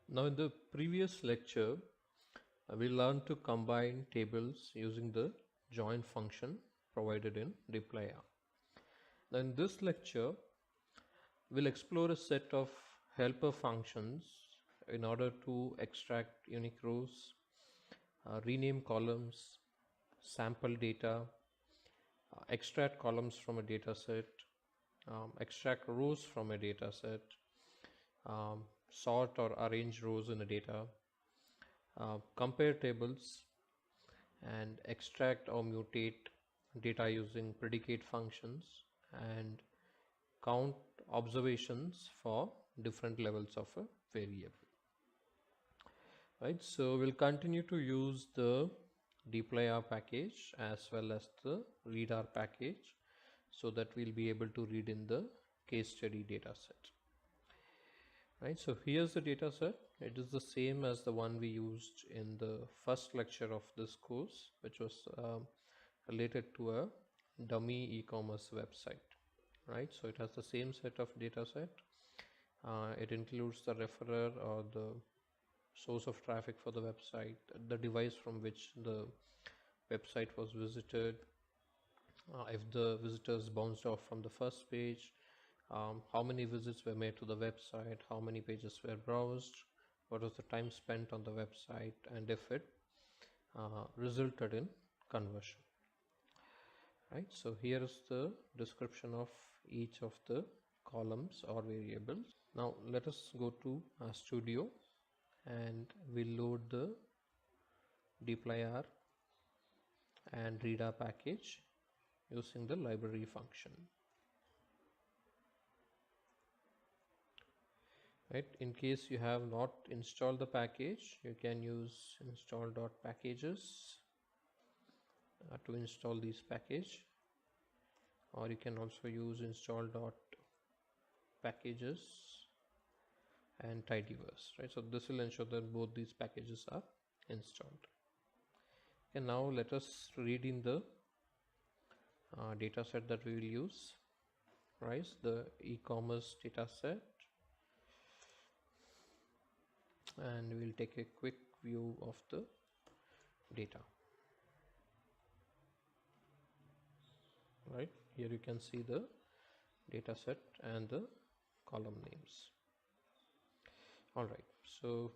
Now in the previous lecture, we learned to combine tables using the join function provided in dplyr. Now in this lecture, we'll explore a set of helper functions in order to extract unique rows, rename columns, sample data, extract columns from a data set, extract rows from a data set, sort or arrange rows in a data, compare tables, and extract or mutate data using predicate functions, and count observations for different levels of a variable. Right, so we'll continue to use the dplyr package as well as the readr package so that we'll be able to read in the case study data set. Right, so here's the data set. It is the same as the one we used in the first lecture of this course, which was related to a dummy e-commerce website. Right, so it has the same set of data set. It includes the referrer or the source of traffic for the website, the device from which the website was visited, if the visitors bounced off from the first page, how many visits were made to the website, how many pages were browsed, what was the time spent on the website, and if it resulted in conversion. Right, so here is the description of each of the columns or variables. Now let us go to Studio and we'll load the dplyr and readr package using the library function. Right, in case you have not installed the package, you can use install.packages to install this package, or you can also use install.packages and tidyverse. Right, so this will ensure that both these packages are installed. And now let us read in the data set that we will use. Right, the e-commerce data set, and we'll take a quick view of the data. Right, here you can see the data set and the column names. All right, so